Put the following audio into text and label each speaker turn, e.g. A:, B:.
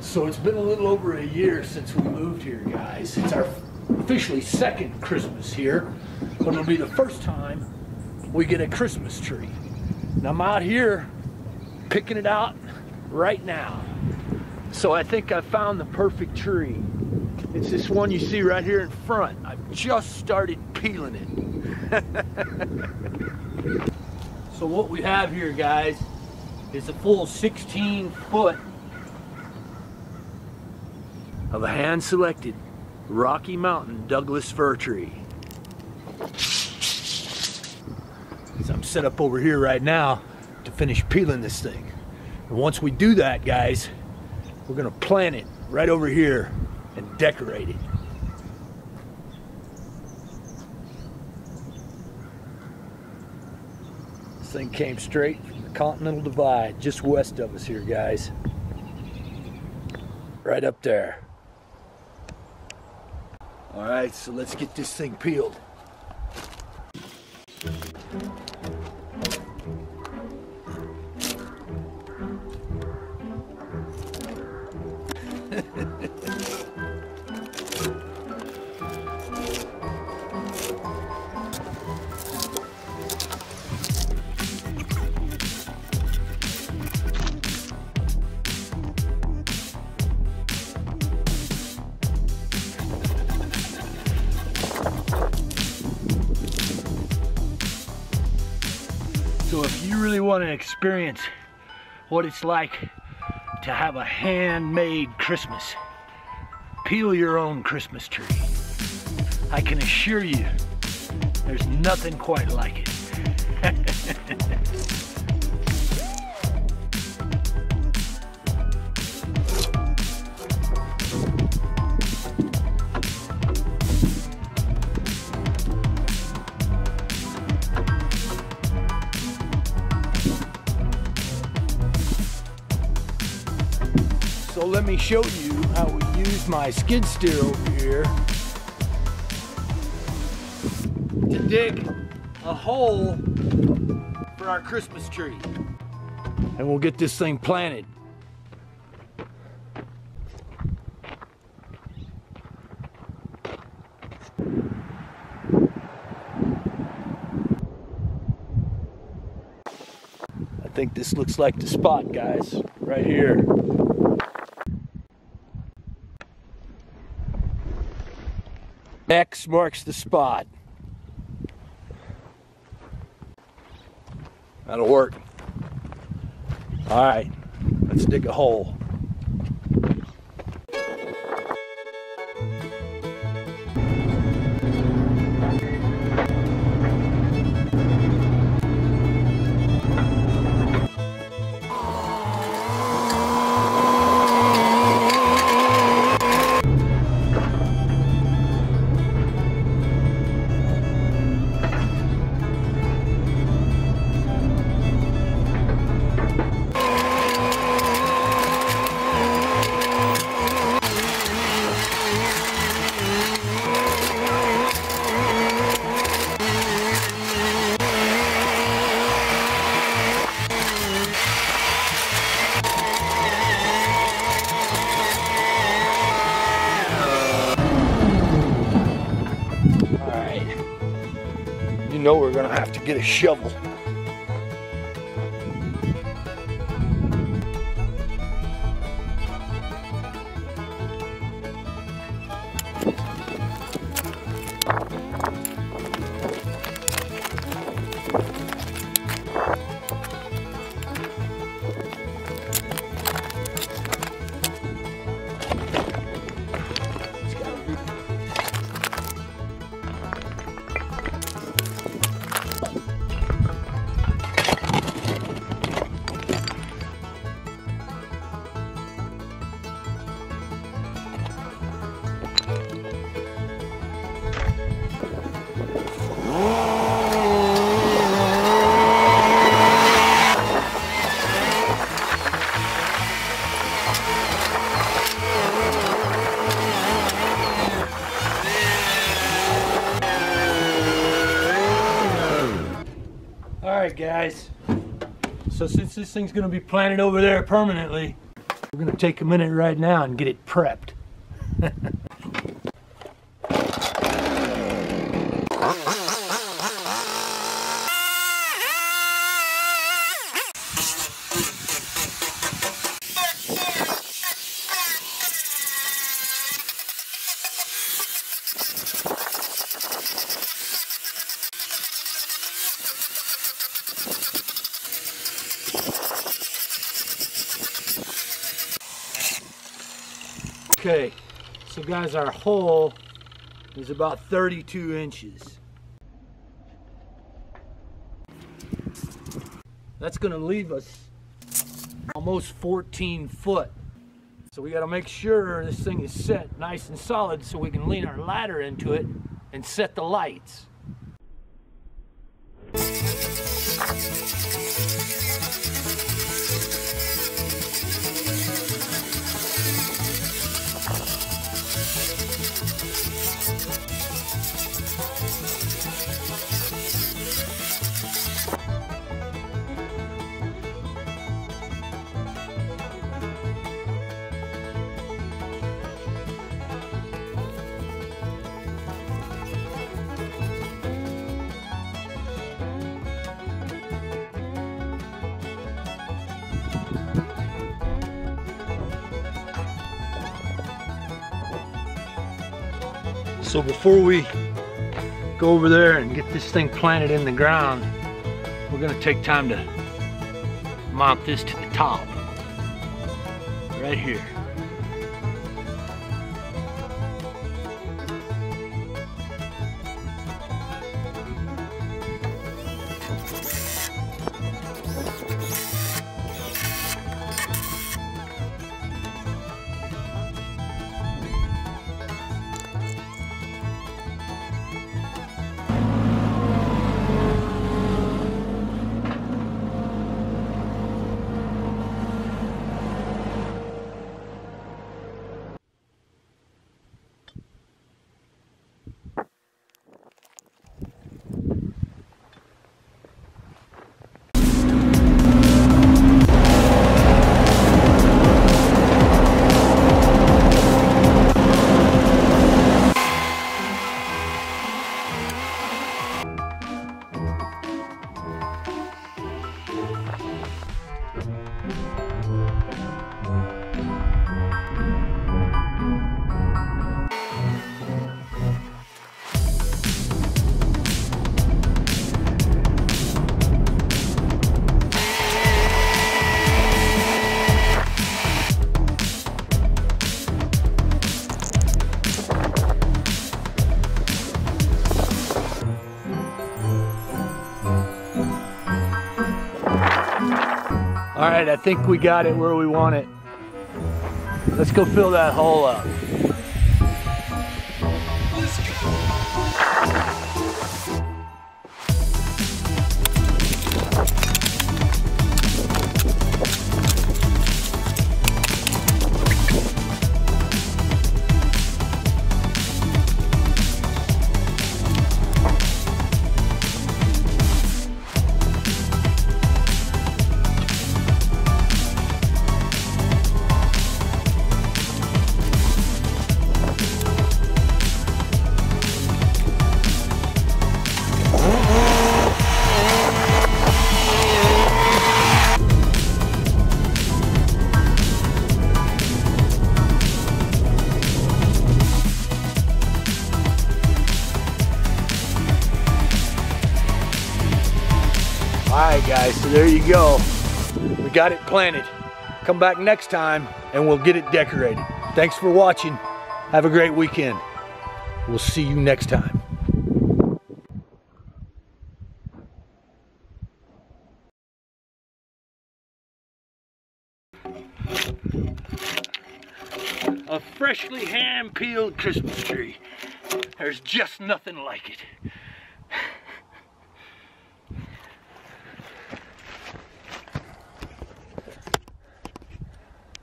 A: So it's been a little over a year since we moved here, guys. It's our officially second Christmas here, but it'll be the first time we get a Christmas tree. And I'm out here picking it out right now. So I think I found the perfect tree. It's this one you see right here in front. I've just started peeling it. So what we have here, guys, is a full 16 foot of a hand-selected Rocky Mountain Douglas fir tree. So I'm set up over here right now to finish peeling this thing. And once we do that, guys, we're gonna plant it right over here and decorate it. This thing came straight from the Continental Divide, just west of us here, guys. Right up there. All right, so let's get this thing peeled. So if you really want to experience what it's like to have a handmade Christmas, peel your own Christmas tree. I can assure you, there's nothing quite like it. So let me show you how we use my skid steer over here to dig a hole for our Christmas tree. And we'll get this thing planted. I think this looks like the spot, guys, right here. X marks the spot. That'll work. All right, let's dig a hole. You know we're gonna have to get a shovel. Alright guys, so since this thing's going to be planted over there permanently, We're gonna take a minute right now and get it prepped. Okay, so guys, our hole is about 32 inches. That's gonna leave us almost 14 foot. So we gotta make sure this thing is set nice and solid so we can lean our ladder into it and set the lights. So before we go over there and get this thing planted in the ground, we're gonna take time to mount this to the top, right here. All right, I think we got it where we want it. Let's go fill that hole up. Let's go. Alright guys, so there you go. We got it planted. Come back next time and we'll get it decorated. Thanks for watching. Have a great weekend. We'll see you next time. A freshly hand-peeled Christmas tree. There's just nothing like it.